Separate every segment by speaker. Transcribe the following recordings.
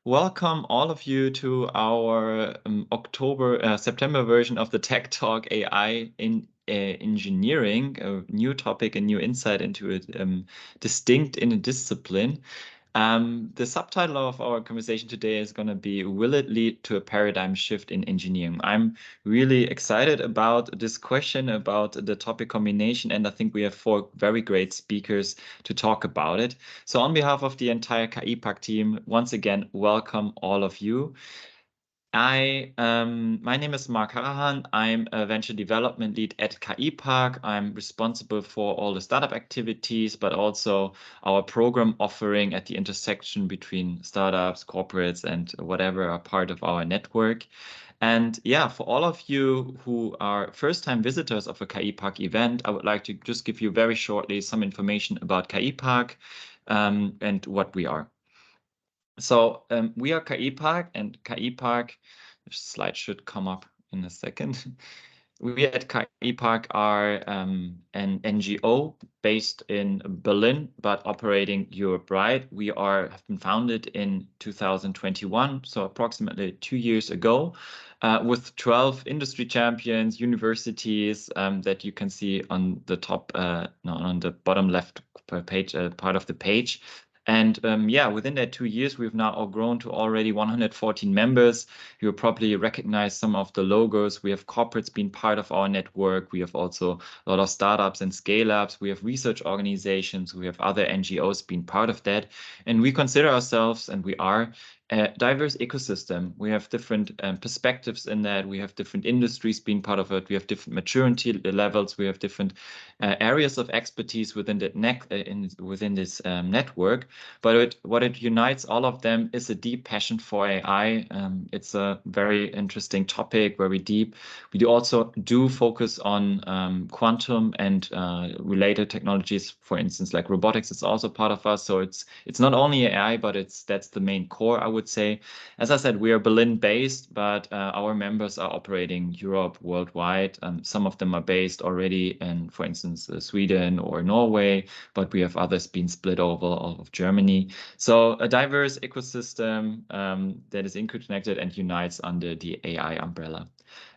Speaker 1: Welcome all of you to our September version of the Tech Talk AI in engineering, a new topic, a new insight into a distinct in a discipline. The subtitle of our conversation today is going to be, will it lead to a paradigm shift in engineering? I'm really excited about this question, about the topic combination, and I think we have 4 very great speakers to talk about it. So on behalf of the entire KI-Park team, once again, welcome all of you. My name is Mark Harahan. I'm a venture development lead at KI-Park. I'm responsible for all the startup activities, but also our program offering at the intersection between startups, corporates, and whatever are part of our network. And yeah, for all of you who are first-time visitors of a KI-Park event, I would like to just give you very shortly some information about KI-Park and what we are. So we are KI-Park, and KI-Park, the slide should come up in a second. We at KI-Park are an NGO based in Berlin, but operating Europe-wide. We have been founded in 2021, so approximately 2 years ago, with 12 industry champions, universities that you can see on the top, on the bottom left page, part of the page. And yeah, within that 2 years, we've now all grown to already 114 members. You'll probably recognize some of the logos. We have corporates being part of our network. We have also a lot of startups and scale-ups. We have research organizations. We have other NGOs being part of that. And we consider ourselves, and we are, a diverse ecosystem. We have different perspectives in that. We have different industries being part of it. We have different maturity levels. We have different areas of expertise within within this network. But what it unites all of them is a deep passion for AI. It's a very interesting topic, very deep. We also focus on quantum and related technologies, for instance, like robotics. It's also part of us. So it's not only AI, but that's the main core, I would say. As I said, we are Berlin-based, but our members are operating Europe, worldwide. Some of them are based already in, for instance, Sweden or Norway, but we have others being split over all of Germany. So a diverse ecosystem that is interconnected and unites under the AI umbrella.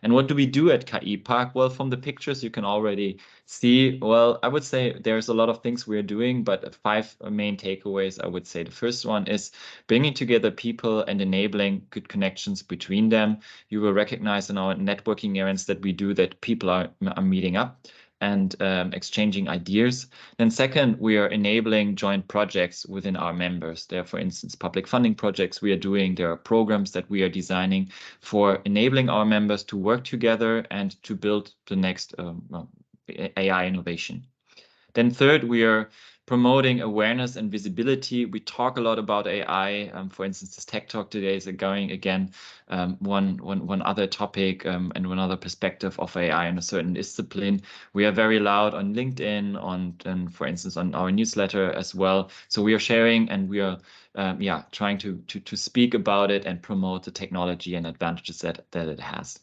Speaker 1: And what do we do at KI-Park? Well, from the pictures, you can already see, well, I would say there's a lot of things we're doing, but 5 main takeaways, I would say. The first one is bringing together people and enabling good connections between them. You will recognize in our networking events that we do that people are meeting up and exchanging ideas. Then second, we are enabling joint projects within our members. There are, for instance, public funding projects we are doing. There are programs that we are designing for enabling our members to work together and to build the next AI innovation. Then third, we are promoting awareness and visibility. We talk a lot about AI. For instance, this Tech Talk today is going again one other topic and one other perspective of AI in a certain discipline. We are very loud on LinkedIn, and for instance, on our newsletter as well. So we are sharing, and we are trying to speak about it and promote the technology and advantages that it has.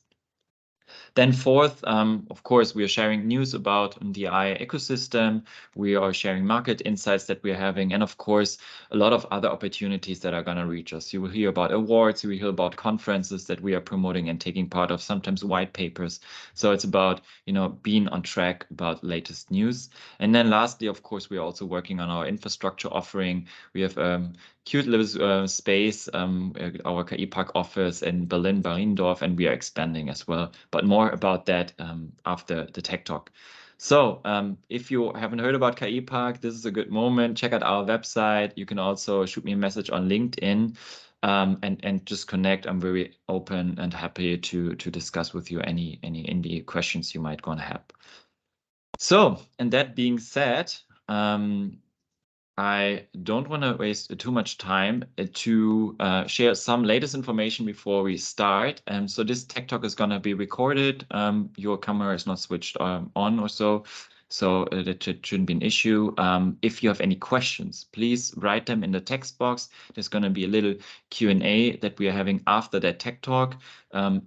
Speaker 1: Then fourth, of course, we are sharing news about the AI ecosystem. We are sharing market insights that we're having, and of course, a lot of other opportunities that are going to reach us. You will hear about awards, you will hear about conferences that we are promoting and taking part of, sometimes white papers. So it's about, being on track about latest news. And then lastly, of course, we are also working on our infrastructure offering. We have cute little space, our KI-Park office in Berlin, Mariendorf, and we are expanding as well. But more about that after the Tech Talk. So if you haven't heard about KI-Park, this is a good moment. Check out our website. You can also shoot me a message on LinkedIn and just connect. I'm very open and happy to discuss with you any questions you might want to have. So, and that being said, I don't want to waste too much time to share some latest information before we start. So this Tech Talk is going to be recorded. Your camera is not switched on or so. So that shouldn't be an issue. If you have any questions, please write them in the text box. There's going to be a little Q&A that we are having after that tech talk.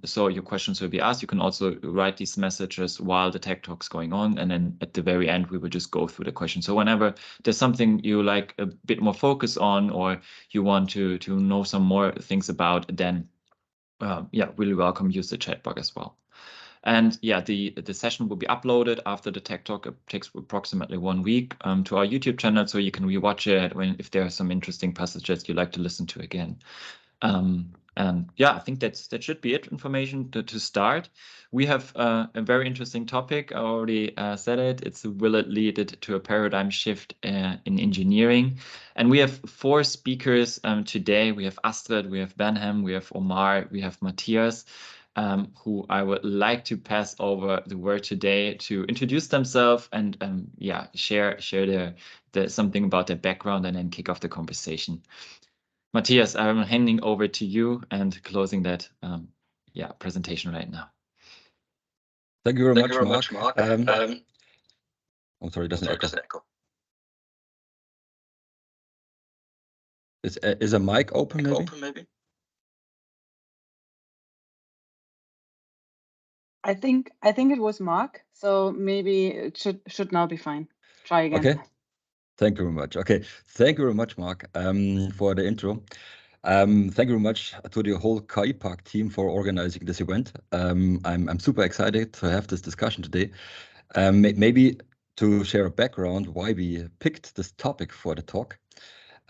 Speaker 1: So your questions will be asked. You can also write these messages while the tech talk is going on. And then at the very end, we will just go through the questions. So whenever there's something you like a bit more focus on, or you want to know some more things about, then yeah, really welcome, use the chat box as well. And yeah, the session will be uploaded after the tech talk. It takes approximately 1 week to our YouTube channel, so you can rewatch it if there are some interesting passages you like to listen to again. And yeah, I think that should be it. Information to start. We have a very interesting topic. I already said it. It's will it lead it to a paradigm shift in engineering? And we have 4 speakers today. We have Astrid, we have Benham, we have Omar, we have Matthias. Who I would like to pass over the word today to introduce themselves and yeah, share their something about their background and then kick off the conversation. Matthias, I'm handing over to you and closing that yeah, presentation right now.
Speaker 2: Thank you very much, Mark. I'm sorry, it doesn't echo. Is a mic open maybe?
Speaker 3: I think it was Mark, so maybe it should now be fine. Try again.
Speaker 2: Okay. Thank you very much. Okay, thank you very much, Mark, for the intro. Thank you very much to the whole KI Park team for organizing this event. I'm super excited to have this discussion today. Maybe to share a background why we picked this topic for the talk.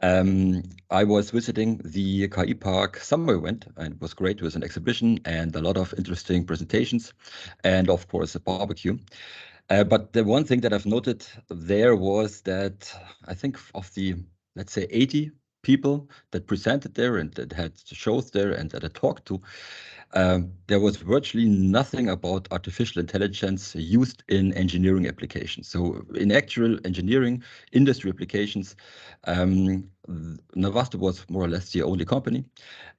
Speaker 2: I was visiting the KI Park summer event, and it was great. It was an exhibition and a lot of interesting presentations, and of course a barbecue. But the one thing that I've noted there was that I think of the, let's say, 80 people that presented there and that had shows there and that I talked to, there was virtually nothing about artificial intelligence used in engineering applications. So in actual engineering industry applications, Navasto was more or less the only company.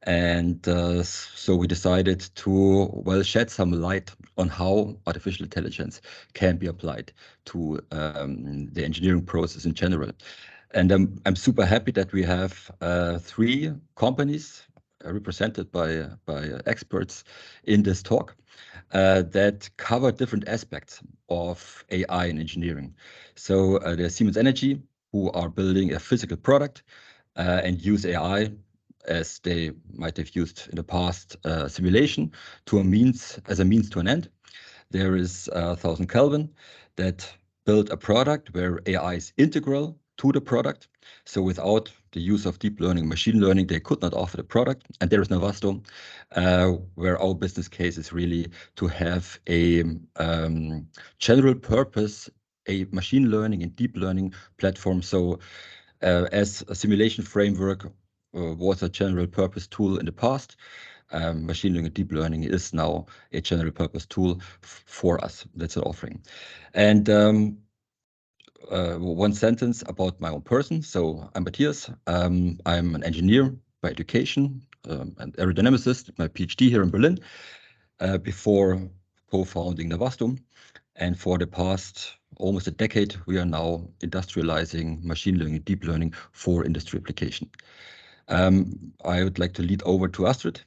Speaker 2: And so we decided to, well, shed some light on how artificial intelligence can be applied to the engineering process in general. And I'm super happy that we have 3 companies represented by experts in this talk that cover different aspects of AI in engineering. So there's Siemens Energy, who are building a physical product and use AI as they might have used in the past simulation as a means to an end. There is 1000 Kelvin that built a product where AI is integral to the product. So without the use of deep learning, machine learning, they could not offer the product. And there is Navasto, where our business case is really to have a general purpose, a machine learning and deep learning platform. So as a simulation framework was a general purpose tool in the past, machine learning and deep learning is now a general purpose tool for us. That's an offering. And one sentence about my own person. So I'm Matthias. I'm an engineer by education, an aerodynamicist, my PhD here in Berlin, before co-founding Navasto. And for the past almost a decade, we are now industrializing machine learning and deep learning for industry application. I would like to lead over to Astrid.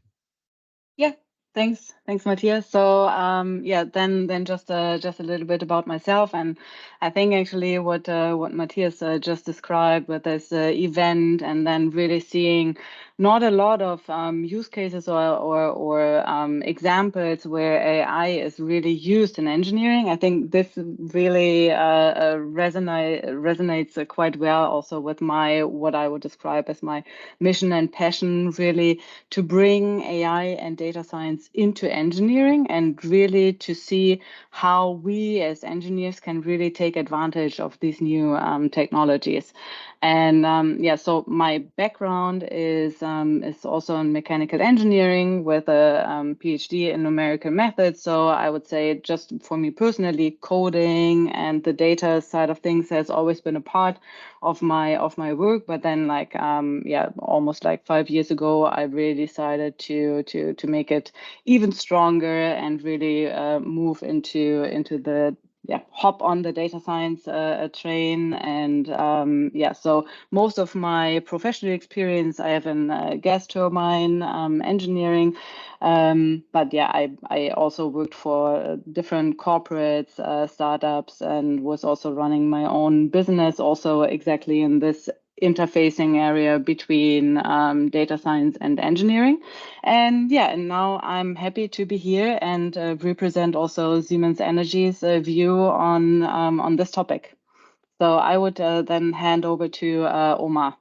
Speaker 3: Yeah, thanks, Matthias. So yeah, then just a little bit about myself, and I think actually what Matthias just described with this event, and then really seeing not a lot of use cases or examples where AI is really used in engineering. I think this really resonates quite well also with what I would describe as my mission and passion, really to bring AI and data science into engineering and really to see how we as engineers can really take advantage of these new technologies. And yeah, so my background is also in mechanical engineering with a PhD in numerical methods. So I would say, just for me personally, coding and the data side of things has always been a part of my work. But then, like yeah, almost like 5 years ago, I really decided to make it even stronger and really move into the hop on the data science train. And so most of my professional experience I have in gas turbine engineering. But I also worked for different corporates, startups, and was also running my own business, also exactly in this interfacing area between data science and engineering. And now I'm happy to be here and represent also Siemens Energy's view on this topic. So I would then hand over to Omar.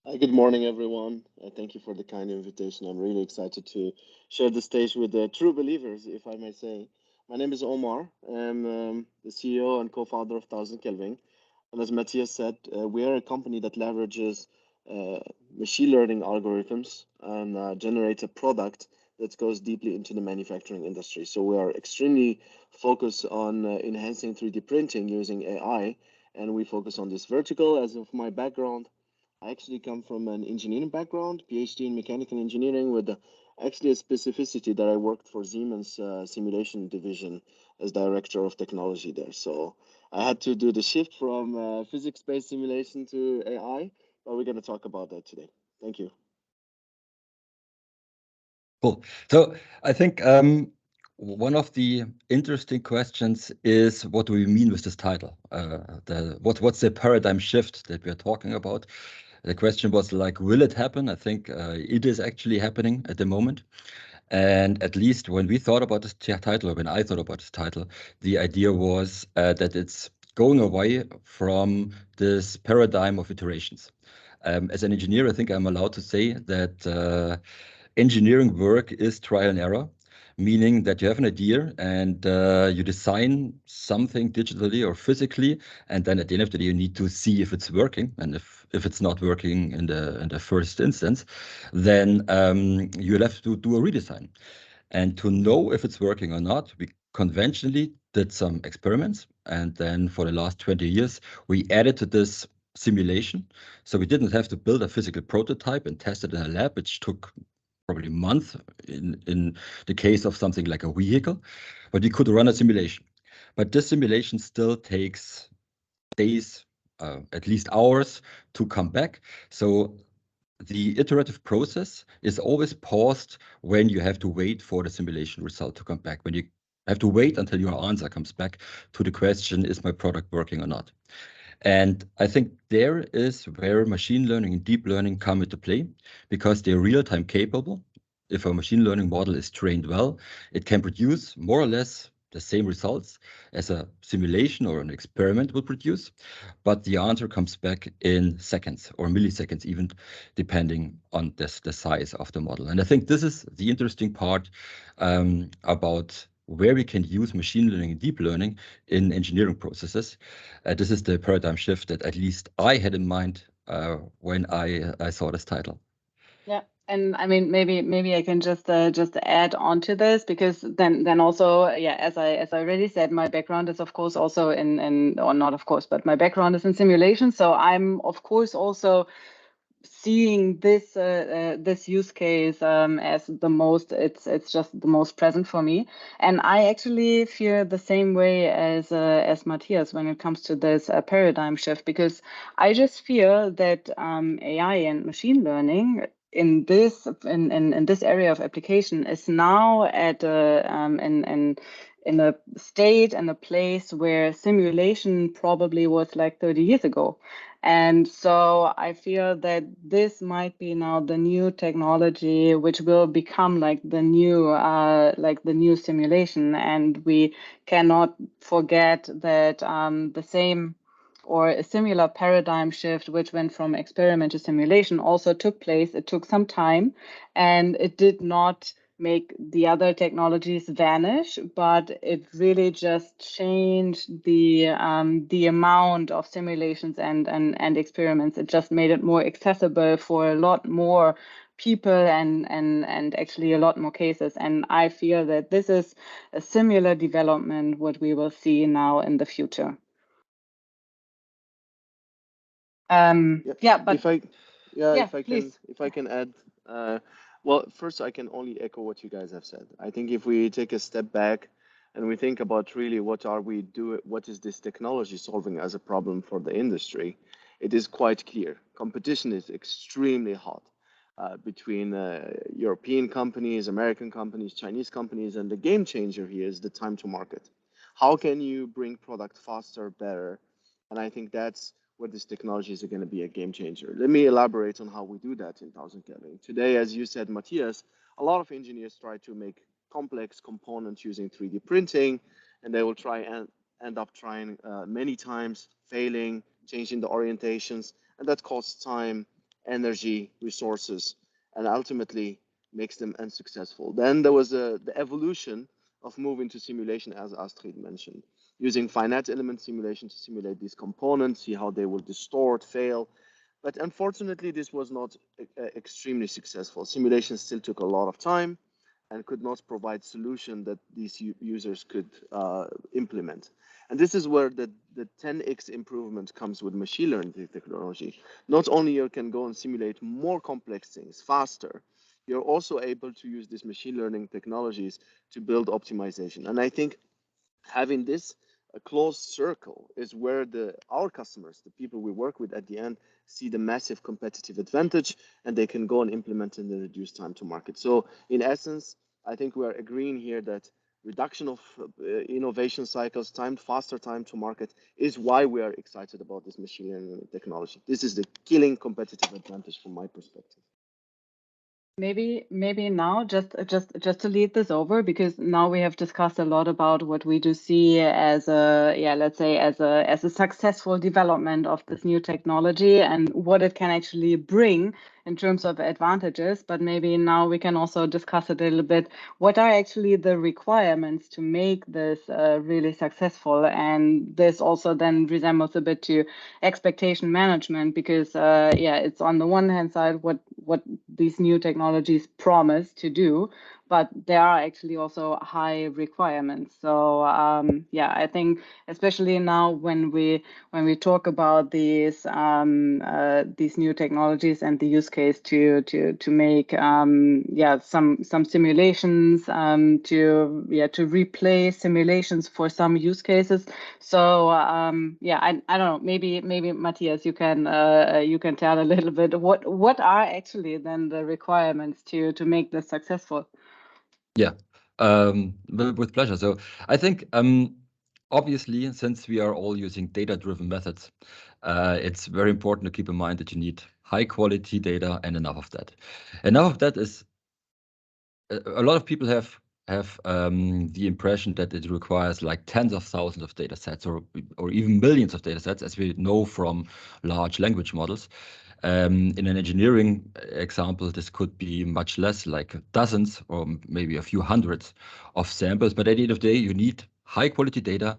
Speaker 4: Hi, good morning, everyone. Thank you for the kind invitation. I'm really excited to share the stage with the true believers, if I may say. My name is Omar. I'm the CEO and co-founder of 1000 Kelvin. And as Matthias said, we are a company that leverages machine learning algorithms and generates a product that goes deeply into the manufacturing industry. So we are extremely focused on enhancing 3D printing using AI, and we focus on this vertical. As of my background, I actually come from an engineering background, PhD in mechanical engineering, with actually a specificity that I worked for Siemens simulation division as director of technology there. So I had to do the shift from physics-based simulation to AI, but we're going to talk about that today. Thank you.
Speaker 2: Cool. So I think one of the interesting questions is, what do we mean with this title? What's the paradigm shift that we are talking about? The question was like, will it happen? I think it is actually happening at the moment. And at least when we thought about this title, or when I thought about this title, the idea was that it's going away from this paradigm of iterations. As an engineer, I think I'm allowed to say that engineering work is trial and error, meaning that you have an idea and you design something digitally or physically, and then at the end of the day, you need to see if it's working. And if it's not working in the first instance, then you'll have to do a redesign. And to know if it's working or not, we conventionally did some experiments. And then for the last 20 years, we added to this simulation. So we didn't have to build a physical prototype and test it in a lab, which took probably a month in the case of something like a vehicle, but we could run a simulation. But this simulation still takes days, at least hours, to come back. So the iterative process is always paused when you have to wait for the simulation result to come back, when you have to wait until your answer comes back to the question, is my product working or not? And I think there is where machine learning and deep learning come into play, because they're real-time capable. If a machine learning model is trained well, it can produce more or less the same results as a simulation or an experiment will produce, but the answer comes back in seconds or milliseconds, even depending on the size of the model. And I think this is the interesting part about where we can use machine learning and deep learning in engineering processes. This is the paradigm shift that at least I had in mind when I saw this title.
Speaker 3: Yeah, and I mean, maybe I can just add on to this, because then also, as I already said, my background is of course also in or not of course, but my background is in simulation. So I'm of course also seeing this this use case as the most, it's just the most present for me. And I actually feel the same way as Matthias when it comes to this paradigm shift, because I just feel that AI and machine learning in this area of application is now at in a state and a place where simulation probably was like 30 years ago. And so I feel that this might be now the new technology, which will become like the new simulation. And we cannot forget that the same or a similar paradigm shift, which went from experiment to simulation, also took place. It took some time, and it did not make the other technologies vanish, but it really just changed the amount of simulations and experiments. It just made it more accessible for a lot more people and actually a lot more cases. And I feel that this is a similar development what we will see now in the future.
Speaker 4: If I can add, well, first I can only echo what you guys have said. I think if we take a step back and we think about really what is this technology solving as a problem for the industry, it is quite clear. Competition is extremely hot between European companies, American companies, Chinese companies, and the game changer here is the time to market. How can you bring product faster, better? And I think that's where this technology is going to be a game changer. Let me elaborate on how we do that in 1000 Kelvin. Today, as you said, Matthias, a lot of engineers try to make complex components using 3D printing, and they will try and end up trying many times, failing, changing the orientations, and that costs time, energy, resources, and ultimately makes them unsuccessful. Then there was the evolution of moving to simulation, as Astrid mentioned, using finite element simulation to simulate these components, see how they will distort, fail. But unfortunately, this was not extremely successful. Simulation still took a lot of time and could not provide solution that these users could implement. And this is where the 10x improvement comes with machine learning technology. Not only you can go and simulate more complex things faster, you're also able to use these machine learning technologies to build optimization. And I think having this a closed circle is where our customers, the people we work with at the end, see the massive competitive advantage, and they can go and implement in the reduced time to market. So in essence, I think we are agreeing here that reduction of innovation cycles, faster time to market is why we are excited about this machine learning technology. This is the killing competitive advantage from my perspective.
Speaker 3: Maybe now just to lead this over, because now we have discussed a lot about what we do see as a successful development of this new technology and what it can actually bring in terms of advantages. But maybe now we can also discuss a little bit what are actually the requirements to make this really successful. And this also then resembles a bit to expectation management, because it's on the one hand side what these new technologies promise to do, but there are actually also high requirements. So I think especially now when we talk about these new technologies and the use case to make some simulations to replace simulations for some use cases. So I don't know, maybe Matthias, you can tell a little bit what are actually then the requirements to make this successful.
Speaker 2: Yeah, with pleasure. So I think obviously, since we are all using data-driven methods, it's very important to keep in mind that you need high quality data and enough of that. Enough of that is a lot of people have the impression that it requires like tens of thousands of data sets or even millions of data sets, as we know from large language models. In an engineering example, this could be much less, like dozens or maybe a few hundreds of samples. But at the end of the day, you need high quality data,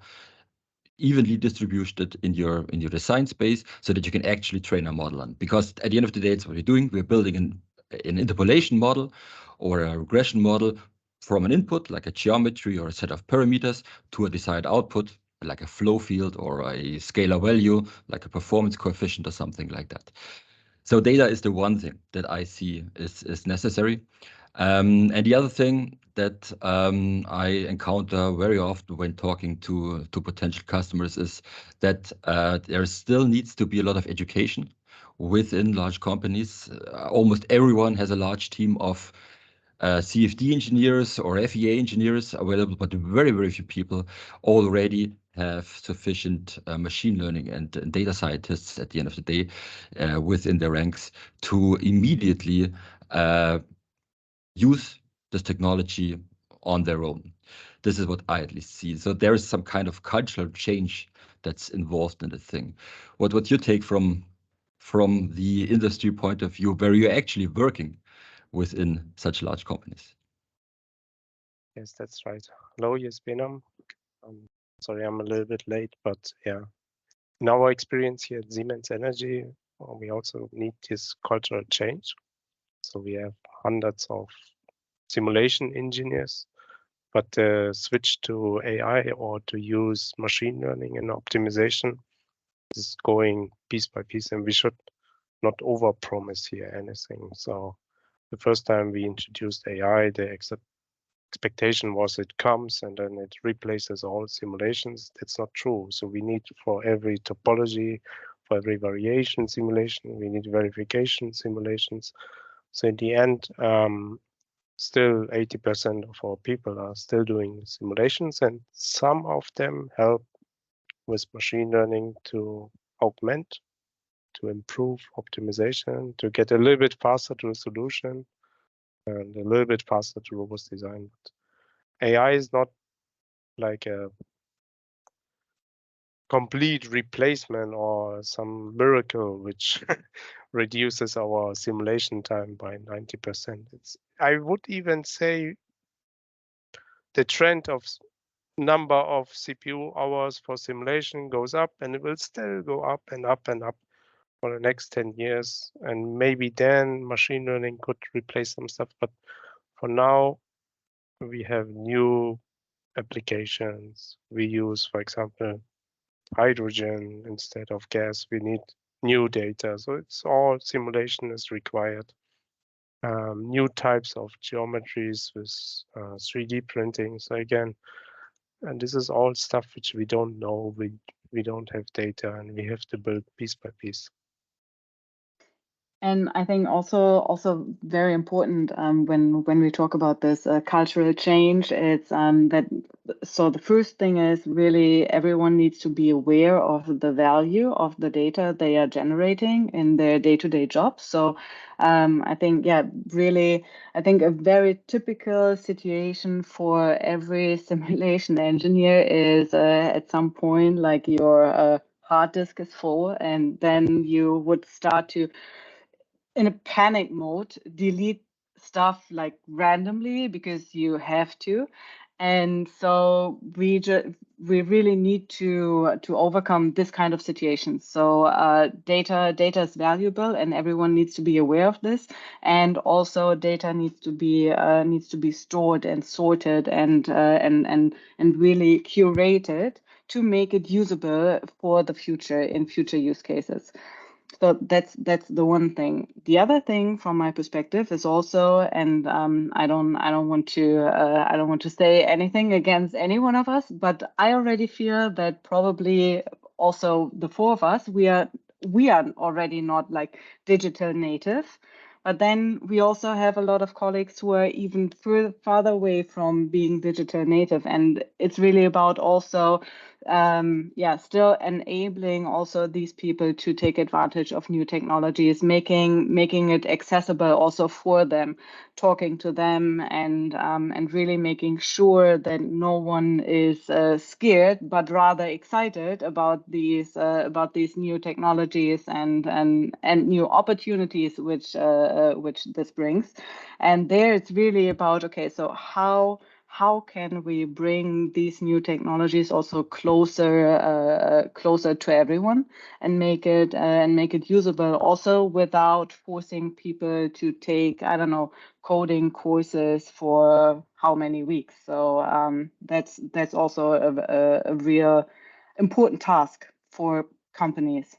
Speaker 2: evenly distributed in your design space, so that you can actually train a model on. Because at the end of the day, it's what we're doing. We're building an interpolation model or a regression model from an input, like a geometry or a set of parameters, to a desired output, like a flow field or a scalar value, like a performance coefficient or something like that. So data is the one thing that I see is necessary. And the other thing that I encounter very often when talking to potential customers is that there still needs to be a lot of education within large companies. Almost everyone has a large team of CFD engineers or FEA engineers available, but very, very few people already have sufficient machine learning and data scientists at the end of the day within their ranks to immediately use this technology on their own. This is what I at least see. So there is some kind of cultural change that's involved in the thing. What you take from the industry point of view, where you're actually working within such large companies?
Speaker 5: Yes, that's right. Hello, yes, Benham. Sorry, I'm a little bit late, but yeah, in our experience here at Siemens Energy, we also need this cultural change. So we have hundreds of simulation engineers, but the switch to AI or to use machine learning and optimization is going piece by piece, and we should not overpromise here anything. So the first time we introduced AI, the expectation was it comes and then it replaces all simulations. That's not true. So we need for every topology, for every variation simulation, we need verification simulations. So in the end, still 80% of our people are still doing simulations, and some of them help with machine learning to augment, to improve optimization, to get a little bit faster to a solution and a little bit faster to robust design. But AI is not like a complete replacement or some miracle which reduces our simulation time by 90%. I would even say the trend of number of CPU hours for simulation goes up, and it will still go up and up and up for the next 10 years. And maybe then machine learning could replace some stuff. But for now, we have new applications. We use, for example, hydrogen instead of gas. We need new data. So it's all simulation is required. New types of geometries with 3D printing. So again, and this is all stuff which we don't know. We don't have data, and we have to build piece by piece.
Speaker 3: And I think also very important when we talk about this cultural change, it's that so the first thing is really everyone needs to be aware of the value of the data they are generating in their day-to-day jobs. So I think really I think a very typical situation for every simulation engineer is at some point like your hard disk is full, and then you would start to, in a panic mode, delete stuff like randomly because you have to. And so we really need to overcome this kind of situation. So data is valuable, and everyone needs to be aware of this. And also, data needs to be stored and sorted and really curated to make it usable for the future in future use cases. So that's the one thing. The other thing, from my perspective, is also, and I don't want to say anything against any one of us, but I already feel that probably also the four of us, we are already not like digital native. But then we also have a lot of colleagues who are even farther away from being digital native, and it's really about also still enabling also these people to take advantage of new technologies, making it accessible also for them, talking to them, and really making sure that no one is scared, but rather excited about these new technologies and new opportunities which this brings. And there it's really about, okay, so how can we bring these new technologies also closer to everyone and make it usable also without forcing people to take, I don't know, coding courses for how many weeks. So that's also a real important task for companies.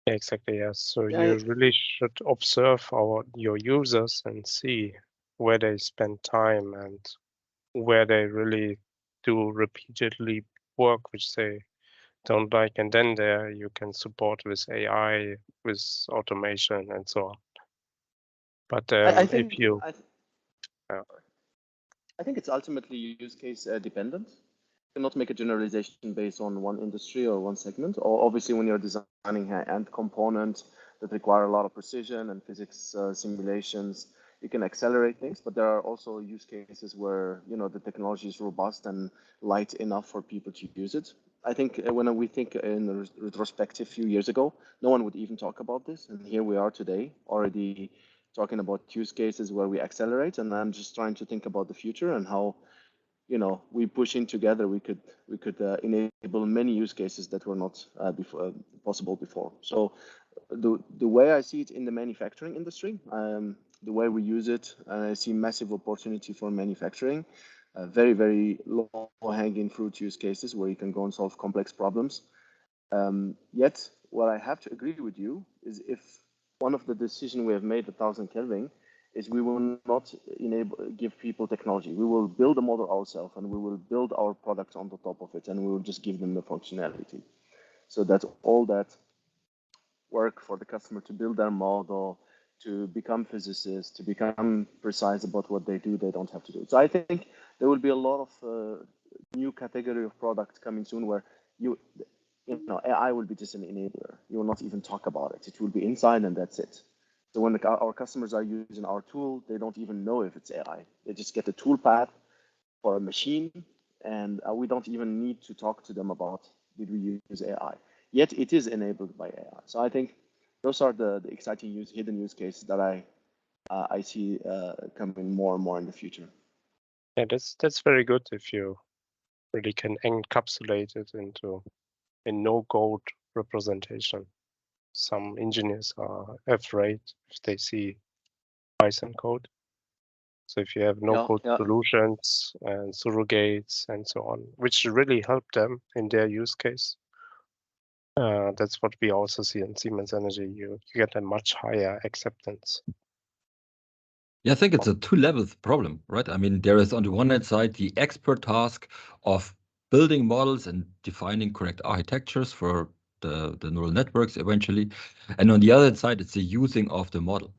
Speaker 5: Yeah, exactly, yes. So
Speaker 4: Yeah,
Speaker 5: you really should observe your users and see where they spend time and where they really do repeatedly work which they don't like, and then there you can support with AI, with automation, and so on. But
Speaker 4: I think
Speaker 5: if you
Speaker 4: I think it's ultimately use case dependent. You cannot make a generalization based on one industry or one segment. Or obviously, when you're designing high-end components that require a lot of precision and physics simulations, you can accelerate things. But there are also use cases where the technology is robust and light enough for people to use it. I think when we think in the retrospective few years ago, no one would even talk about this, and here we are today, already talking about use cases where we accelerate. And I'm just trying to think about the future and how we push in together, we could enable many use cases that were not possible before. So the way I see it in the manufacturing industry, the way we use it, I see massive opportunity for manufacturing, very, very low hanging fruit use cases where you can go and solve complex problems. Yet, what I have to agree with you is if one of the decisions we have made at 1000 Kelvin is we will not give people technology. We will build a model ourselves, and we will build our products on the top of it, and we will just give them the functionality. So that's all that work for the customer to build their model, to become physicists, to become precise about what they do. They don't have to do it. So I think there will be a lot of new category of products coming soon where you know, AI will be just an enabler. You will not even talk about it. It will be inside and that's it. So when our customers are using our tool, they don't even know if it's AI. They just get a tool path for a machine, and we don't even need to talk to them about did we use AI. Yet it is enabled by AI. So I think those are the exciting hidden use cases that I see coming more and more in the future.
Speaker 5: Yeah, that's very good if you really can encapsulate it into a no-code representation. Some engineers are afraid if they see Python code. So if you have no-code solutions and surrogates and so on, which really help them in their use case, that's what we also see in Siemens Energy. You get a much higher acceptance.
Speaker 2: Yeah, I think it's a two-level problem, right? I mean, there is on the one hand side the expert task of building models and defining correct architectures for the neural networks eventually. And on the other side, it's the using of the model.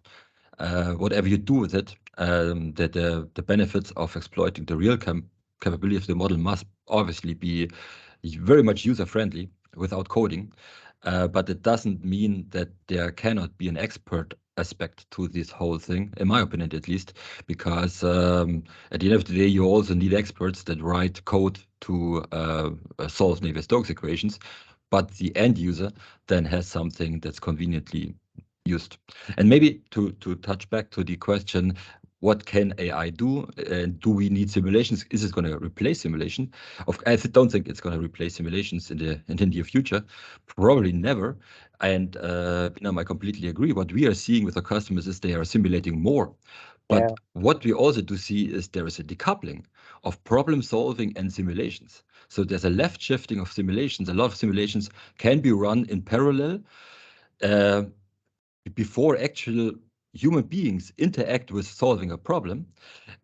Speaker 2: Whatever you do with it, that the benefits of exploiting the real capability of the model must obviously be very much user-friendly without coding. But it doesn't mean that there cannot be an expert aspect to this whole thing, in my opinion at least, because at the end of the day, you also need experts that write code to solve Navier-Stokes equations, but the end user then has something that's conveniently used. And maybe to touch back to the question, what can AI do? And do we need simulations? Is it going to replace simulation? I don't think it's going to replace simulations in the near future. Probably never. And I completely agree. What we are seeing with our customers is they are simulating more. But what we also do see is there is a decoupling of problem solving and simulations. So there's a left shifting of simulations. A lot of simulations can be run in parallel before actual human beings interact with solving a problem.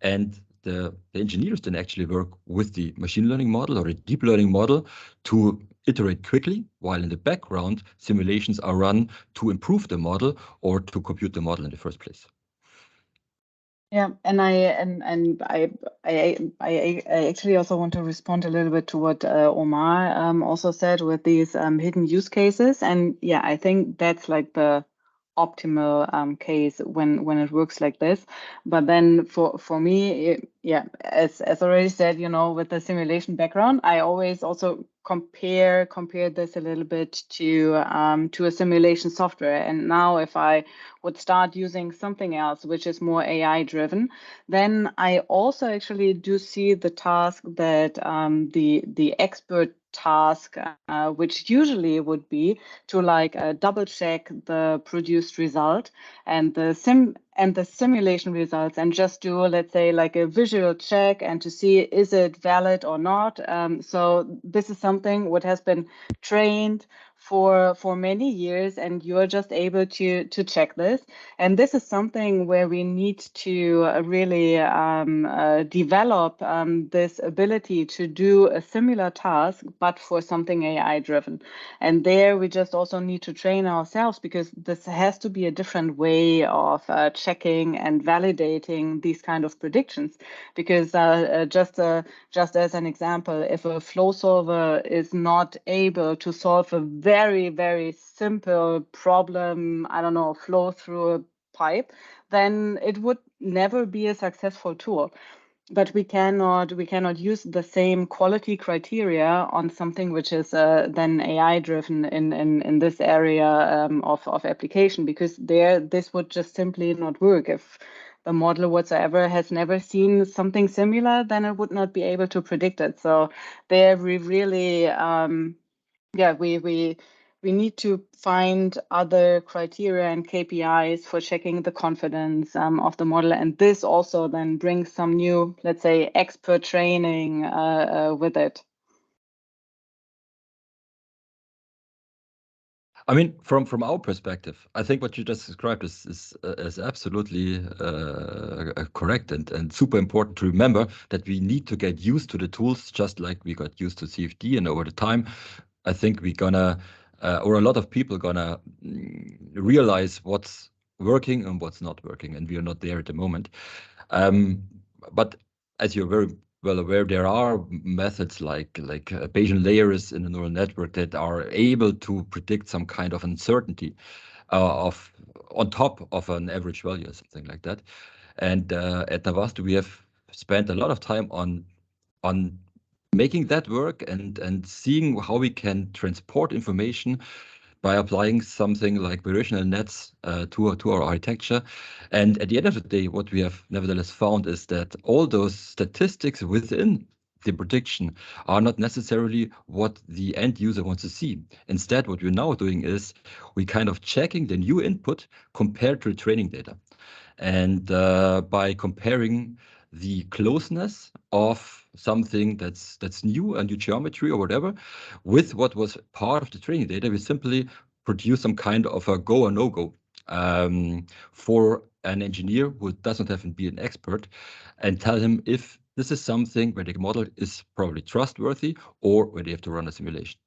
Speaker 2: And the engineers then actually work with the machine learning model or a deep learning model to iterate quickly, while in the background, simulations are run to improve the model or to compute the model in the first place.
Speaker 3: Yeah, and I actually also want to respond a little bit to what Omar also said with these hidden use cases. And yeah, I think that's like the optimal case when it works like this. But then for me, as already said, with the simulation background, I always also compare this a little bit to a simulation software. And now if I would start using something else which is more AI driven, then I also actually do see the task that the expert task, which usually would be to double check the produced result and the simulation results and just do, let's say, like a visual check and to see is it valid or not. So this is something what has been trained for many years, and you're just able to check this. And this is something where we need to really develop this ability to do a similar task, but for something AI driven. And there we just also need to train ourselves, because this has to be a different way of checking and validating these kind of predictions. Because just as an example, if a flow solver is not able to solve a very, very simple problem, I don't know, flow through a pipe, then it would never be a successful tool. But we cannot use the same quality criteria on something which is then AI driven in this area of application, because this would just simply not work. If the model whatsoever has never seen something similar, then it would not be able to predict it. So there we really we need to find other criteria and KPIs for checking the confidence of the model. And this also then brings some new, let's say, expert training with it.
Speaker 2: I mean, from our perspective, I think what you just described is absolutely correct and super important to remember that we need to get used to the tools just like we got used to CFD, and over the time, I think we're gonna or a lot of people gonna realize what's working and what's not working, and we are not there at the moment. But as you're very well aware, there are methods like Bayesian layers in a neural network that are able to predict some kind of uncertainty of on top of an average value or something like that. And at Navasto, we have spent a lot of time on making that work and seeing how we can transport information by applying something like bidirectional nets to our architecture. And at the end of the day, what we have nevertheless found is that all those statistics within the prediction are not necessarily what the end user wants to see. Instead, what we're now doing is we kind of checking the new input compared to the training data. And by comparing the closeness of something that's new, a new geometry or whatever, with what was part of the training data, we simply produce some kind of a go or no go for an engineer who doesn't have to be an expert, and tell him if this is something where the model is probably trustworthy or where they have to run a simulation.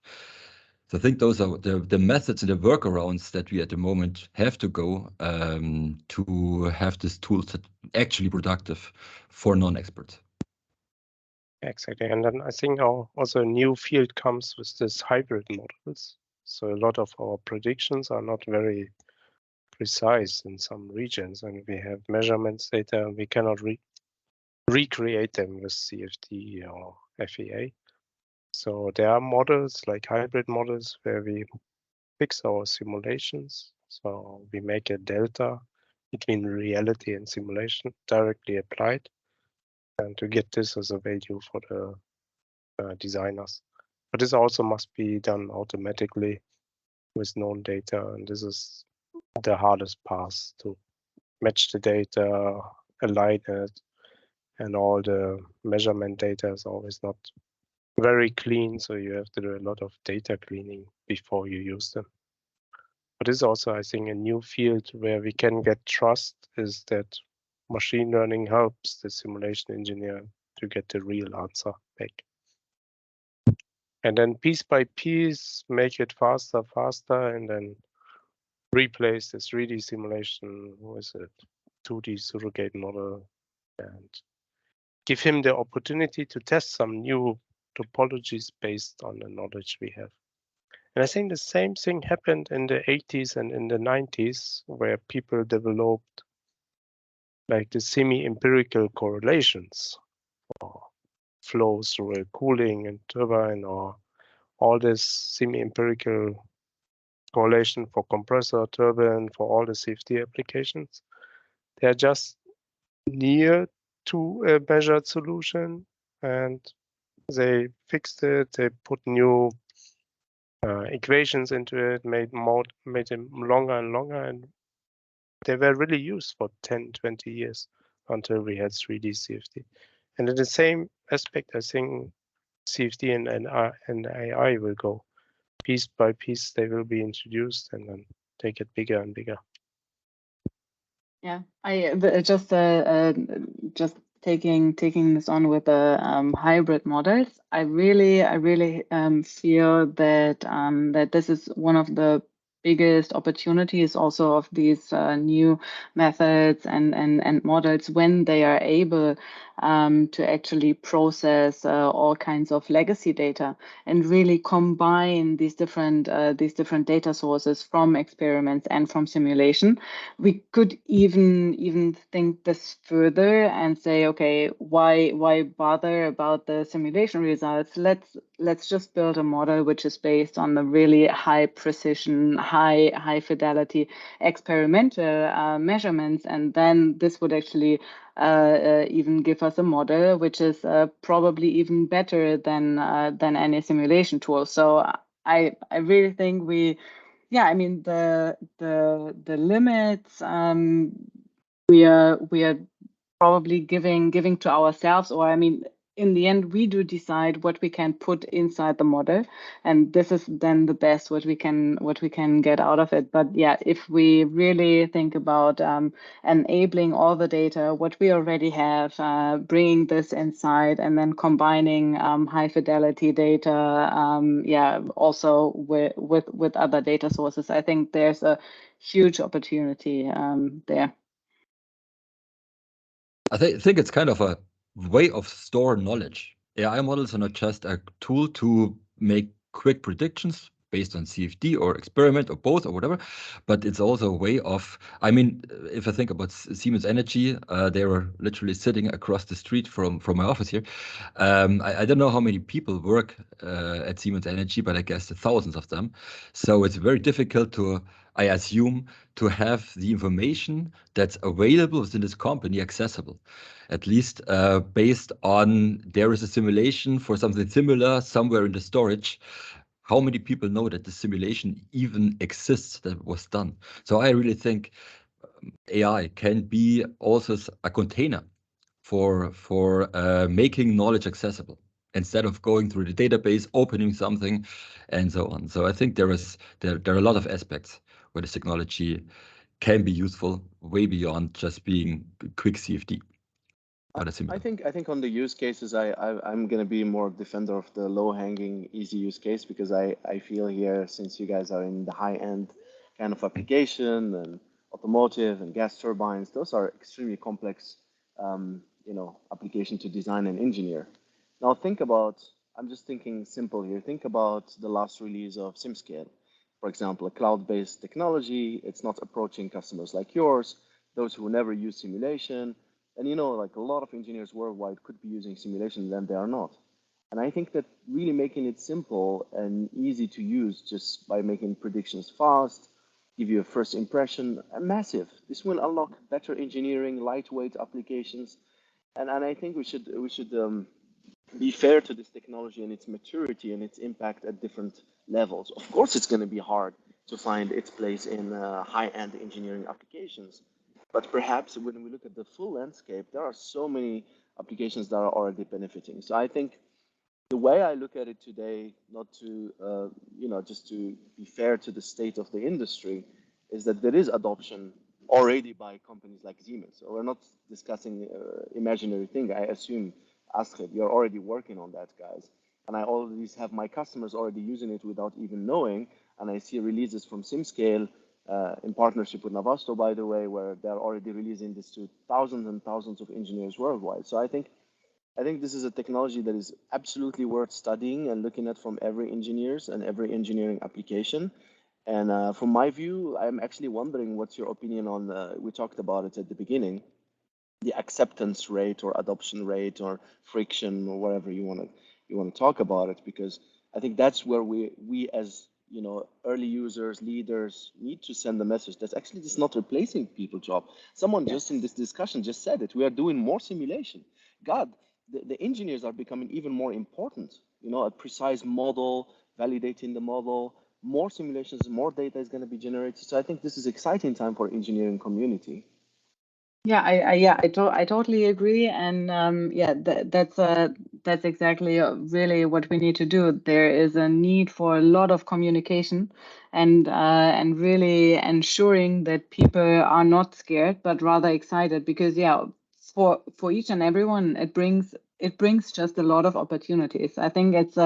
Speaker 2: So I think those are the methods and the workarounds that we at the moment have to go to have these tools that actually productive for non-experts.
Speaker 5: Exactly, and then I think also a new field comes with this hybrid models. So a lot of our predictions are not very precise in some regions, and we have measurements data, and we cannot recreate them with CFD or FEA. So there are models like hybrid models where we fix our simulations. So we make a delta between reality and simulation directly applied, and to get this as a value for the designers. But this also must be done automatically with known data, and this is the hardest path to match the data, align it, and all the measurement data is always not very clean, so you have to do a lot of data cleaning before you use them. But this is also, I think, a new field where we can get trust, is that machine learning helps the simulation engineer to get the real answer back. And then piece by piece, make it faster, and then replace the 3D simulation with a 2D surrogate model and give him the opportunity to test some new topologies based on the knowledge we have. And I think the same thing happened in the 80s and in the 90s, where people developed like the semi-empirical correlations for flows through a cooling and turbine, or all this semi-empirical correlation for compressor, turbine, for all the CFD applications. They're just near to a measured solution, and they fixed it, they put new equations into it, made them longer and longer, and they were really used for 10, 20 years until we had 3D CFD. And in the same aspect, I think CFD and AI will go piece by piece. They will be introduced, and then they get bigger and bigger.
Speaker 3: Yeah, I just taking this on with the hybrid models. I really feel that that this is one of the biggest opportunities also of these new methods and models, when they are able to actually process all kinds of legacy data and really combine these different data sources from experiments and from simulation. We could even think this further and say, okay, why bother about the simulation results? Let's just build a model which is based on the really high precision, high fidelity experimental measurements, and then this would actually even give us a model which is probably even better than any simulation tool. So I really think I mean the limits we are probably giving to ourselves, or I mean in the end, we do decide what we can put inside the model, and this is then the best what we can get out of it. But yeah, if we really think about enabling all the data, what we already have, bringing this inside, and then combining high fidelity data, yeah, also with other data sources, I think there's a huge opportunity there.
Speaker 2: I think it's kind of a way of store knowledge. AI models are not just a tool to make quick predictions based on CFD or experiment or both or whatever, but it's also a way of, I mean, if I think about Siemens Energy, they were literally sitting across the street from my office here. I don't know how many people work at Siemens Energy, but I guess thousands of them. So it's very difficult to, I assume, to have the information that's available within this company accessible, at least based on there is a simulation for something similar somewhere in the storage. How many people know that the simulation even exists that was done? So I really think AI can be also a container for making knowledge accessible instead of going through the database, opening something, and so on. So I think there are a lot of aspects where this technology can be useful way beyond just being quick CFD.
Speaker 4: I think on the use cases, I'm going to be more defender of the low-hanging, easy use case, because I feel here, since you guys are in the high-end kind of application and automotive and gas turbines, those are extremely complex, application to design and engineer. Now think about, I'm just thinking simple here. Think about the last release of SimScale, for example, a cloud-based technology. It's not approaching customers like yours, those who never use simulation. And like a lot of engineers worldwide could be using simulation, then they are not. And I think that really making it simple and easy to use just by making predictions fast, give you a first impression, massive. This will unlock better engineering, lightweight applications. And I think we should be fair to this technology and its maturity and its impact at different levels. Of course, it's going to be hard to find its place in high-end engineering applications. But perhaps when we look at the full landscape, there are so many applications that are already benefiting. So I think the way I look at it today, not to, just to be fair to the state of the industry, is that there is adoption already by companies like Siemens. So we're not discussing imaginary thing. I assume, Astrid, you're already working on that, guys. And I always have my customers already using it without even knowing. And I see releases from SimScale, in partnership with Navasto, by the way, where they're already releasing this to thousands and thousands of engineers worldwide. So I think this is a technology that is absolutely worth studying and looking at from every engineers and every engineering application. And from my view, I'm actually wondering what's your opinion on, we talked about it at the beginning, the acceptance rate or adoption rate or friction or whatever you want to talk about it, because I think that's where we as early users, leaders need to send the message that's actually just not replacing people's job. Someone just in this discussion just said it. We are doing more simulation. God, the engineers are becoming even more important. A precise model, validating the model, more simulations, more data is going to be generated. So I think this is exciting time for engineering community.
Speaker 3: Yeah, I totally agree, and that's exactly really what we need to do. There is a need for a lot of communication, and really ensuring that people are not scared but rather excited, because for each and everyone it brings just a lot of opportunities. I think it's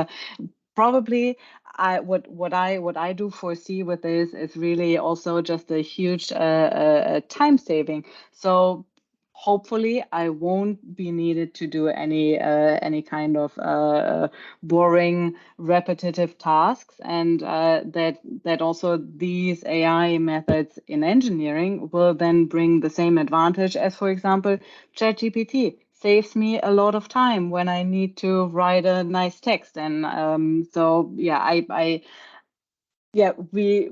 Speaker 3: probably what I do foresee with this is really also just a huge time saving. So hopefully I won't be needed to do any kind of boring repetitive tasks, and that also these AI methods in engineering will then bring the same advantage as, for example, ChatGPT saves me a lot of time when I need to write a nice text. And so we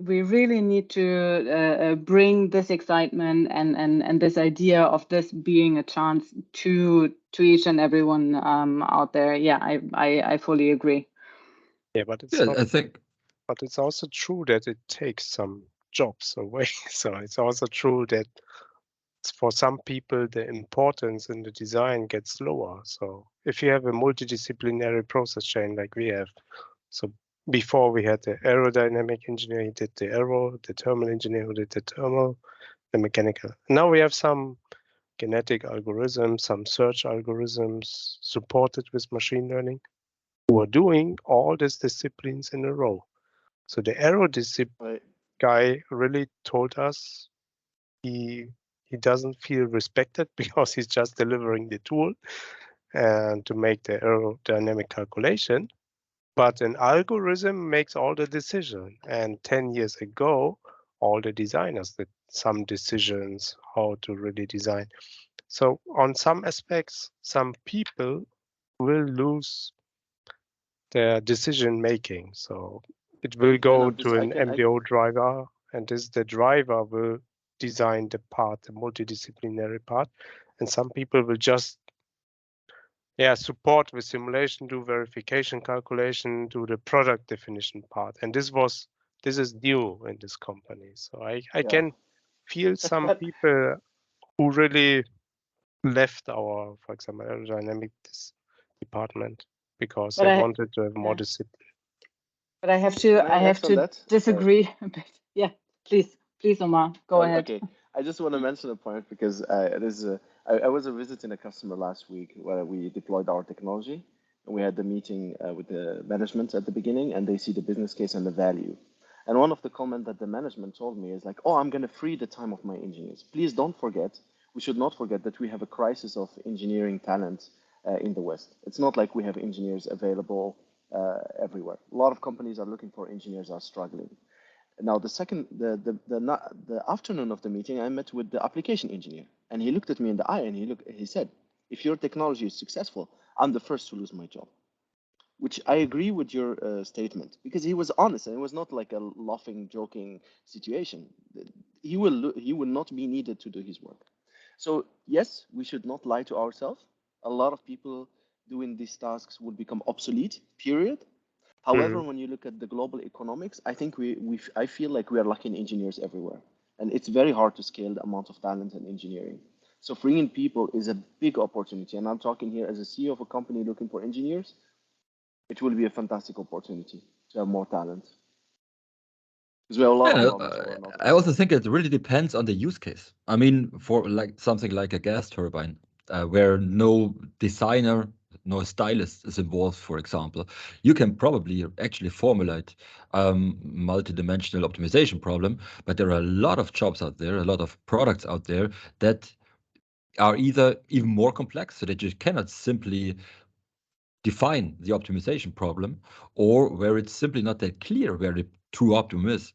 Speaker 3: really need to bring this excitement and this idea of this being a chance to each and everyone out there. Yeah, I fully agree.
Speaker 5: Yeah, but it's
Speaker 2: I think.
Speaker 5: But it's also true that it takes some jobs away. So it's also true that for some people, the importance in the design gets lower. So if you have a multidisciplinary process chain like we have, so before we had the aerodynamic engineer, he did the aero, the thermal engineer who did the thermal, the mechanical. Now we have some genetic algorithms, some search algorithms supported with machine learning who are doing all these disciplines in a row. So the aero guy really told us he doesn't feel respected because he's just delivering the tool and to make the aerodynamic calculation. But an algorithm makes all the decision. And 10 years ago, all the designers did some decisions how to really design. So on some aspects, some people will lose their decision making. So it will go to an MDO driver, and the driver will design the part, the multidisciplinary part, and some people will just support the simulation, do verification calculation, do the product definition part. And this is new in this company. So I can feel some people who really left our, for example, aerodynamic department because they wanted to have more discipline.
Speaker 3: But I have to disagree a bit. Yeah, please, Omar, go ahead.
Speaker 4: Okay, I just want to mention a point because I was visiting a customer last week where we deployed our technology, and we had the meeting with the management at the beginning, and they see the business case and the value. And one of the comments that the management told me is like, "Oh, I'm going to free the time of my engineers. Please don't forget. We should not forget that we have a crisis of engineering talent in the West. It's not like we have engineers available everywhere. A lot of companies are looking for engineers, are struggling." Now, the afternoon of the meeting, I met with the application engineer, and he looked at me in the eye and he said, "If your technology is successful, I'm the first to lose my job." Which I agree with your statement, because he was honest, and it was not like a laughing, joking situation. He will not be needed to do his work. So yes, we should not lie to ourselves. A lot of people doing these tasks will become obsolete, period. However, when you look at the global economics, I think I feel like we are lacking engineers everywhere. And it's very hard to scale the amount of talent in engineering. So freeing people is a big opportunity. And I'm talking here as a CEO of a company looking for engineers. It will be a fantastic opportunity to have more talent. Because we have a lot of knowledge.
Speaker 2: I also think it really depends on the use case. I mean, for like something like a gas turbine, where no designer, no stylist is involved, for example, you can probably actually formulate multi-dimensional optimization problem, but there are a lot of jobs out there, a lot of products out there that are either even more complex, so that you cannot simply define the optimization problem, or where it's simply not that clear where the true optimum is.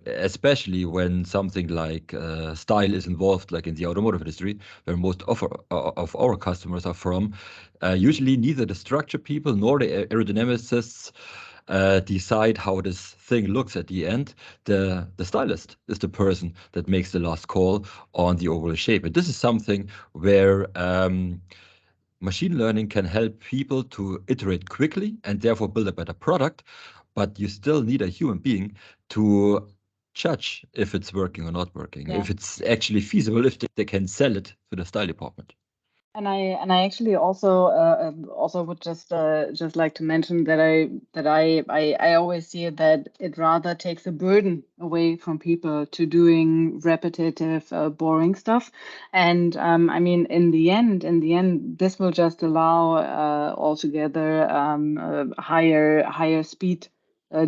Speaker 2: Especially when something like style is involved, like in the automotive industry, where most of our customers are from. Usually neither the structure people nor the aerodynamicists decide how this thing looks at the end. The stylist is the person that makes the last call on the overall shape. And this is something where machine learning can help people to iterate quickly and therefore build a better product, but you still need a human being to judge if it's working or not working, if it's actually feasible, if they can sell it to the style department.
Speaker 3: And I actually also would just like to mention that I always see that it rather takes a burden away from people to doing repetitive, boring stuff. And I mean, in the end, this will just allow altogether higher speed.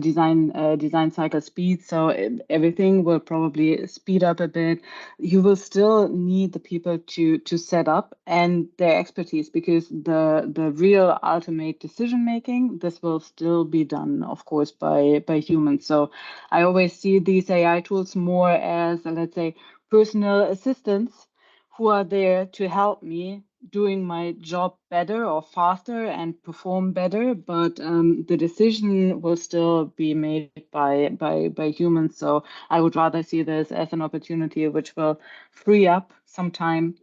Speaker 3: Design cycle speed, so everything will probably speed up a bit. You will still need the people to set up and their expertise, because the real ultimate decision making, this will still be done, of course, by humans. So I always see these AI tools more as, let's say, personal assistants who are there to help me doing my job better or faster and perform better, but the decision will still be made by humans. So I would rather see this as an opportunity which will free up some time.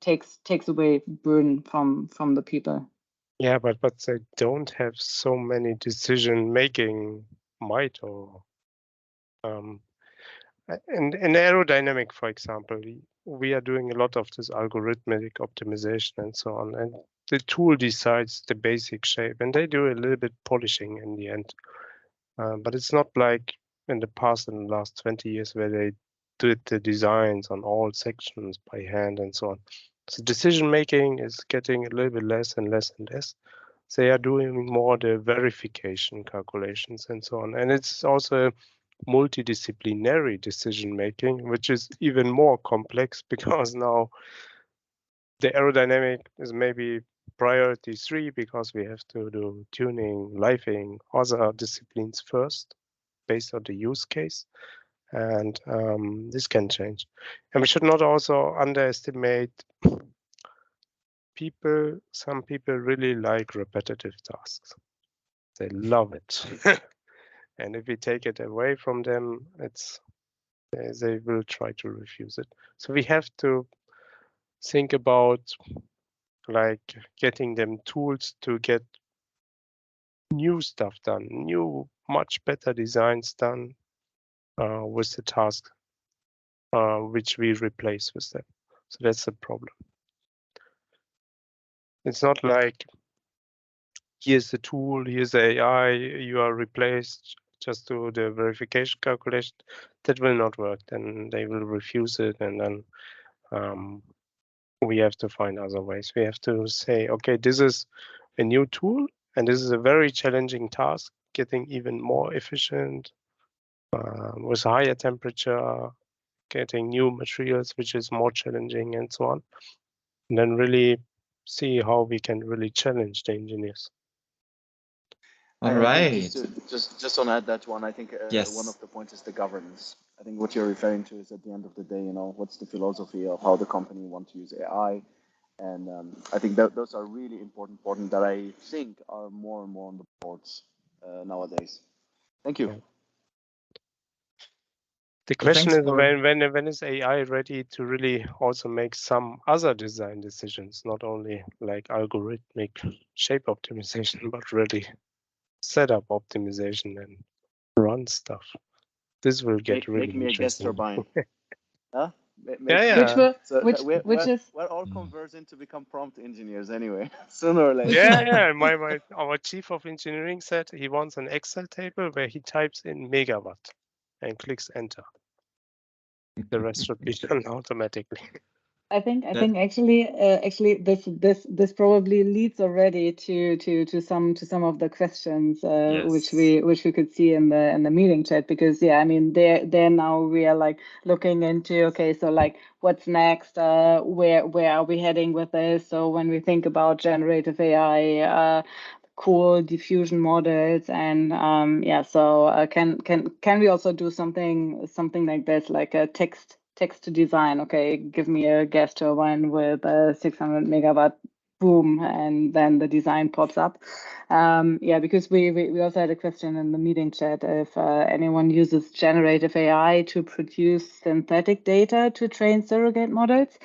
Speaker 3: Takes away burden from the people.
Speaker 5: Yeah, but they don't have so many decision making might or in aerodynamic, for example, we are doing a lot of this algorithmic optimization and so on. And the tool decides the basic shape, and they do a little bit polishing in the end. But it's not like in the past, in the last 20 years, where they did the designs on all sections by hand and so on. So decision making is getting a little bit less and less and less. They are doing more the verification calculations and so on. And it's also multidisciplinary decision making, which is even more complex because now the aerodynamic is maybe priority 3 because we have to do tuning, lifing, other disciplines first based on the use case. And this can change. And we should not also underestimate people. Some people really like repetitive tasks. They love it. And if we take it away from them, they will try to refuse it. So we have to think about like getting them tools to get new stuff done, new, much better designs done with the task which we replace with them. So that's the problem. It's not like here's the tool, here's the AI, you are replaced, just do the verification calculation. That will not work. Then they will refuse it, and then we have to find other ways. We have to say, okay, this is a new tool, and this is a very challenging task, getting even more efficient with higher temperature, getting new materials, which is more challenging, and so on. And then really see how we can really challenge the engineers.
Speaker 1: All
Speaker 4: I
Speaker 1: right.
Speaker 4: think just on add that one, I think
Speaker 1: Yes.
Speaker 4: one of the points is the governance. I think what you're referring to is at the end of the day, what's the philosophy of how the company want to use AI, and I think that those are really important that I think are more and more on the boards nowadays. Thank you.
Speaker 5: Yeah. The question
Speaker 1: thanks
Speaker 5: is
Speaker 1: for-
Speaker 5: when is AI ready to really also make some other design decisions, not only like algorithmic shape optimization, but really setup optimization and run stuff. This will get really
Speaker 4: Make me a gas
Speaker 5: interesting.
Speaker 4: turbine. Huh?
Speaker 5: Yeah.
Speaker 4: We're all converging to become prompt engineers anyway, sooner or later.
Speaker 5: Yeah. Our chief of engineering said he wants an Excel table where he types in megawatt and clicks enter. The rest should be done automatically.
Speaker 3: I think actually this probably leads already to some of the questions which we could see in the meeting chat, because I mean there now we are like looking into, okay, so like what's next, where are we heading with this? So when we think about generative AI, cool diffusion models, and so can we also do something like this, like a text to design? Okay, give me a gas turbine with a 600 megawatt, boom, and then the design pops up. Because we also had a question in the meeting chat if anyone uses generative AI to produce synthetic data to train surrogate models.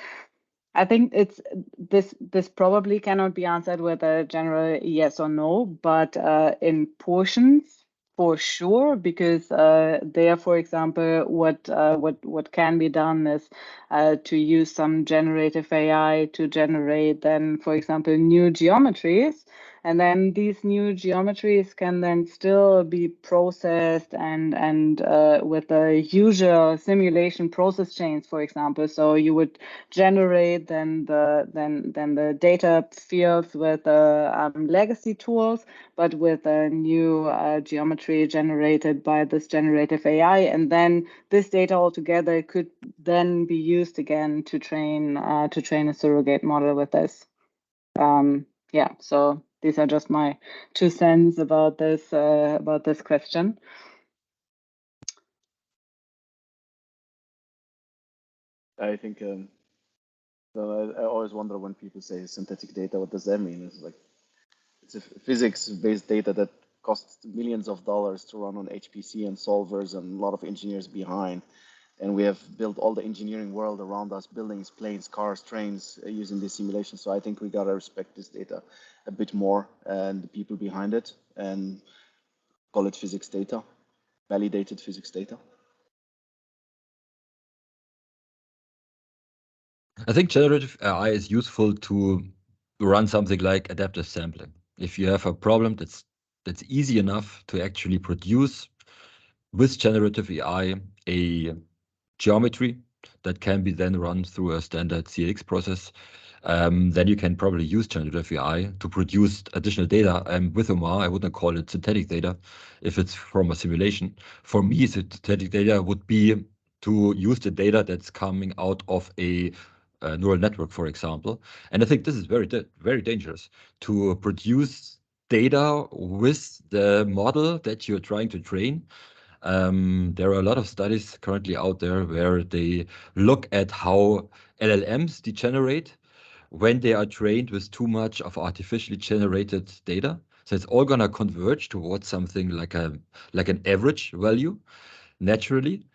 Speaker 3: I think it's this probably cannot be answered with a general yes or no, but in portions for sure, because there, for example, what can be done is to use some generative AI to generate then, for example, new geometries. And then these new geometries can then still be processed and with the usual simulation process chains, for example. So you would generate then the data fields with legacy tools, but with a new geometry generated by this generative AI, and then this data altogether could then be used again to train a surrogate model with this. So these are just my 2 cents about this question.
Speaker 4: I think I always wonder when people say synthetic data, what does that mean? It's a physics-based data that costs millions of dollars to run on HPC and solvers and a lot of engineers behind. And we have built all the engineering world around us, buildings, planes, cars, trains, using this simulation. So I think we gotta respect this data a bit more and the people behind it, and call it physics data, validated physics data.
Speaker 2: I think generative AI is useful to run something like adaptive sampling. If you have a problem that's easy enough to actually produce with generative AI a geometry that can be then run through a standard CX process, then you can probably use generative AI to produce additional data. With Omar, I wouldn't call it synthetic data if it's from a simulation. For me, synthetic data would be to use the data that's coming out of a neural network, for example. And I think this is very dangerous to produce data with the model that you're trying to train. There are a lot of studies currently out there where they look at how LLMs degenerate when they are trained with too much of artificially generated data. So it's all gonna converge towards something like an average value naturally.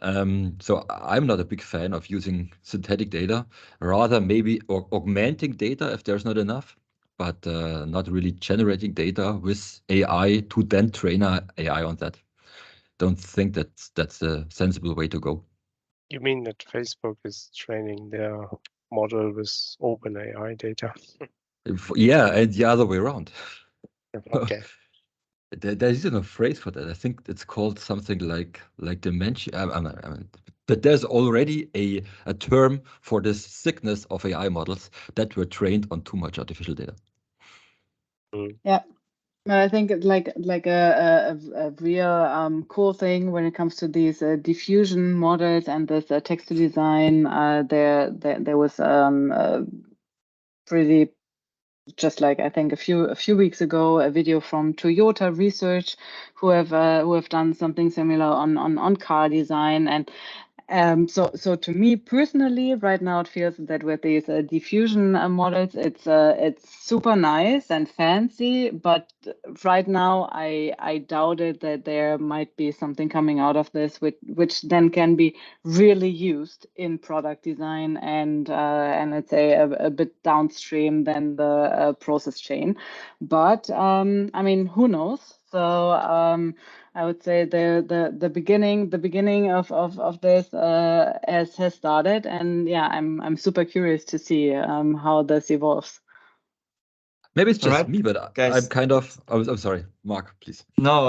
Speaker 2: So I'm not a big fan of using synthetic data, rather maybe augmenting data if there's not enough, but not really generating data with AI to then train a AI on that. Don't think that's a sensible way to go.
Speaker 5: You mean that Facebook is training their model with OpenAI data?
Speaker 2: Yeah, and the other way around.
Speaker 5: Okay.
Speaker 2: There isn't a phrase for that. I think it's called something like dementia. But there's already a term for this sickness of AI models that were trained on too much artificial data.
Speaker 3: Yeah. I think it's like a real cool thing when it comes to these diffusion models and this text to design. There was pretty just like I think a few weeks ago a video from Toyota Research who have done something similar on car design. And so to me personally, right now it feels that with these diffusion models, it's super nice and fancy. But right now, I doubted that there might be something coming out of this, which then can be really used in product design and let's say a bit downstream than the process chain. But I mean, who knows? So I would say the beginning of this has started, and yeah, I'm super curious to see how this evolves.
Speaker 2: Maybe it's just
Speaker 1: Alright,
Speaker 2: me, but
Speaker 1: guys.
Speaker 2: I'm kind of. I'm sorry, Mark, please.
Speaker 1: No.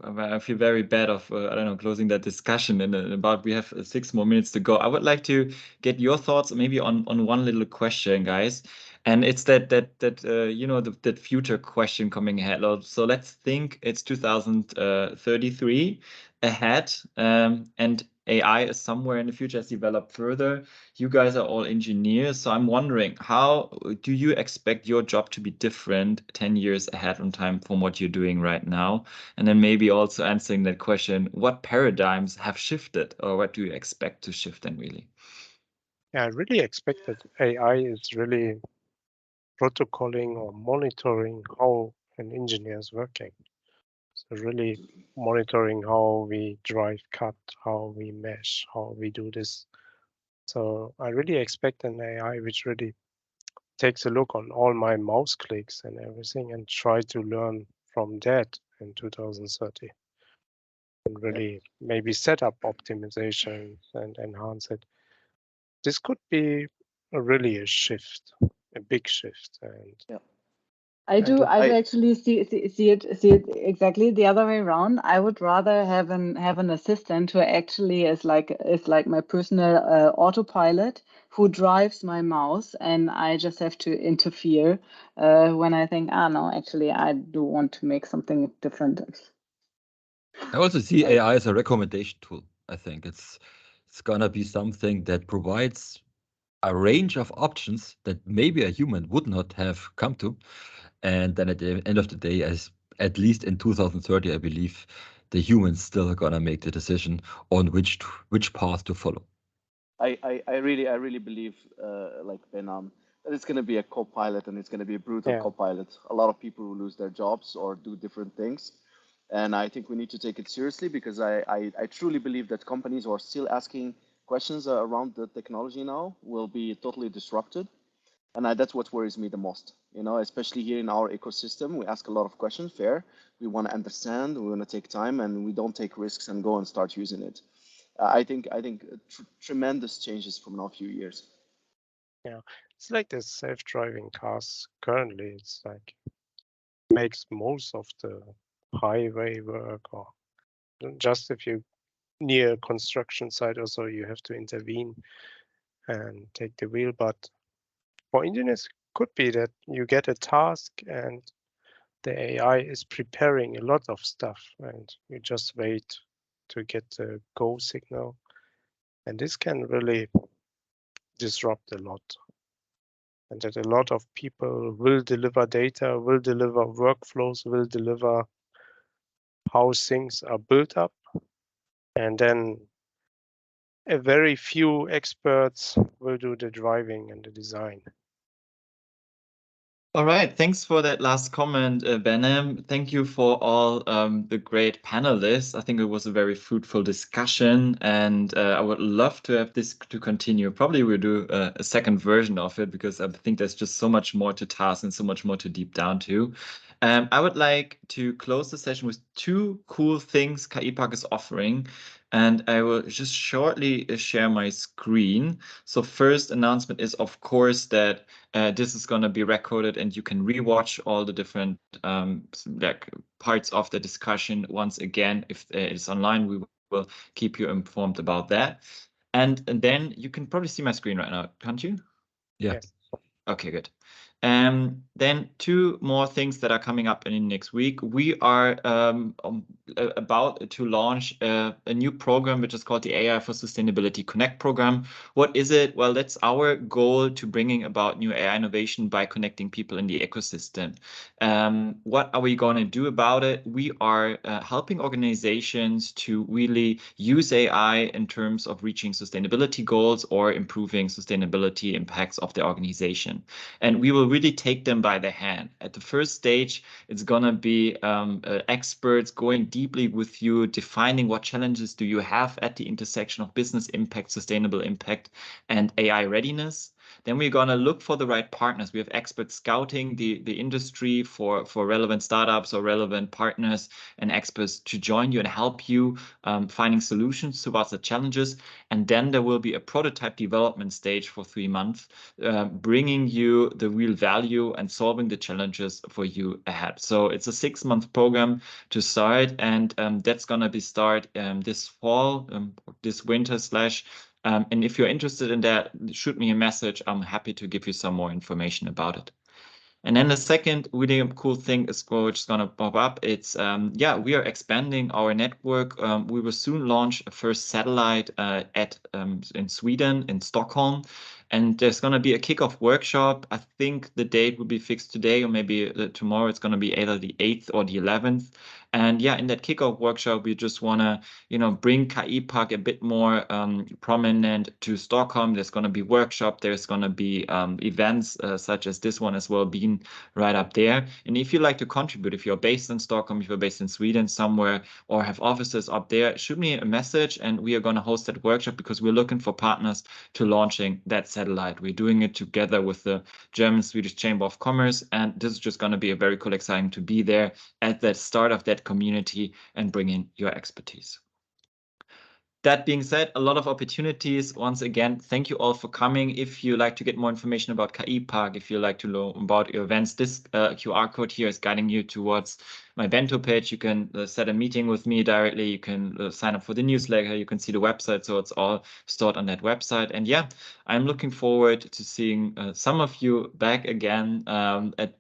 Speaker 1: I feel very bad of I don't know, closing that discussion in about we have 6 more minutes to go. I would like to get your thoughts maybe on one little question, guys. And it's that you know, that future question coming ahead. So let's think it's 2033 ahead, and AI is somewhere in the future, has developed further. You guys are all engineers, so I'm wondering, how do you expect your job to be different 10 years ahead on time from what you're doing right now? And then maybe also answering that question, what paradigms have shifted, or what do you expect to shift then really?
Speaker 5: Yeah, I really expect that AI is really protocolling or monitoring how an engineer is working. So really monitoring how we drive cut, how we mesh, how we do this. So I really expect an AI which really takes a look on all my mouse clicks and everything and try to learn from that in 2030. And really maybe set up optimization and enhance it. This could be really a shift, a big shift. And
Speaker 3: I do actually see it exactly the other way around. I would rather have an assistant who actually is like my personal autopilot who drives my mouse, and I just have to interfere when I think, no, actually I do want to make something different.
Speaker 2: I also see AI as a recommendation tool. I think it's gonna be something that provides a range of options that maybe a human would not have come to. And then at the end of the day, as at least in 2030, I believe the humans still are gonna make the decision on which path to follow.
Speaker 4: I really believe, like Behnam, that it's going to be a co-pilot, and it's going to be a brutal co-pilot. A lot of people will lose their jobs or do different things. And I think we need to take it seriously, because I truly believe that companies who are still asking questions around the technology now will be totally disrupted. And that's what worries me the most, you know, especially here in our ecosystem. We ask a lot of questions, fair. We want to understand, we want to take time, and we don't take risks and go and start using it. I think tremendous changes from now a few years.
Speaker 5: Yeah, it's like the self-driving cars currently. It's like makes most of the highway work, or just if you near a construction site or so, you have to intervene and take the wheel. But for engineers, could be that you get a task and the AI is preparing a lot of stuff, and you just wait to get the go signal, and this can really disrupt a lot. And that a lot of people will deliver data, will deliver workflows, will deliver how things are built up. And then a very few experts will do the driving and the design.
Speaker 1: All right, thanks for that last comment, Benem. Thank you for all the great panelists. I think it was a very fruitful discussion, and I would love to have this to continue. Probably we'll do a second version of it, because I think there's just so much more to task and so much more to deep down to. I would like to close the session with 2 cool things KI Park is offering, and I will just shortly share my screen. So first announcement is, of course, that this is going to be recorded, and you can rewatch all the different like parts of the discussion once again. If it's online, we will keep you informed about that. And then you can probably see my screen right now, can't you?
Speaker 2: Yeah.
Speaker 5: Yes.
Speaker 1: Okay, good. Then 2 more things that are coming up in next week. We are about to launch a new program, which is called the AI for Sustainability Connect program. What is it? Well, that's our goal to bringing about new AI innovation by connecting people in the ecosystem. What are we going to do about it? We are helping organizations to really use AI in terms of reaching sustainability goals or improving sustainability impacts of the organization. And we will really take them by the hand. At the first stage, it's going to be experts going deeply with you, defining what challenges do you have at the intersection of business impact, sustainable impact, and AI readiness. Then we're going to look for the right partners. We have experts scouting the industry for relevant startups or relevant partners and experts to join you and help you finding solutions towards the challenges. And then there will be a prototype development stage for 3 months, bringing you the real value and solving the challenges for you ahead. So it's a 6-month program to start, and that's going to be start this fall, this winter slash. And if you're interested in that, shoot me a message. I'm happy to give you some more information about it. And then the second really cool thing is which is going to pop up. It's we are expanding our network. We will soon launch a first satellite in Sweden, in Stockholm. And there's going to be a kickoff workshop. I think the date will be fixed today, or maybe tomorrow. It's going to be either the 8th or the 11th. And yeah, in that kickoff workshop, we just want to, bring KI Park a bit more prominent to Stockholm. There's going to be workshop. There's going to be events such as this one as well, being right up there. And if you like to contribute, if you're based in Stockholm, if you're based in Sweden somewhere, or have offices up there, shoot me a message, and we are going to host that workshop, because we're looking for partners to launching that satellite. We're doing it together with the German-Swedish Chamber of Commerce, and this is just going to be a very cool, exciting to be there at the start of that community and bring in your expertise. That being said, a lot of opportunities. Once again, thank you all for coming. If you like to get more information about KI Park, if you like to know about your events, this QR code here is guiding you towards my bento page. You can set a meeting with me directly. You can sign up for the newsletter. You can see the website. So it's all stored on that website. And yeah, I'm looking forward to seeing some of you back again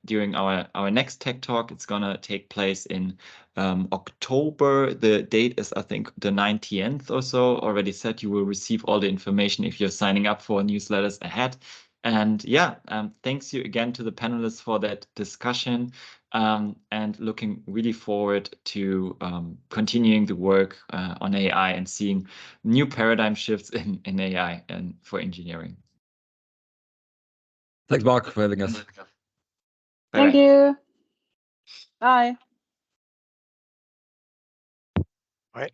Speaker 1: during our next Tech Talk. It's going to take place in October. The date is, I think, the 19th or so. Already said. You will receive all the information if you're signing up for newsletters ahead. And yeah, thanks you again to the panelists for that discussion, and looking really forward to continuing the work on AI and seeing new paradigm shifts in AI and for engineering.
Speaker 2: Thanks, Mark, for having us.
Speaker 3: Thank you. Bye.
Speaker 5: Bye.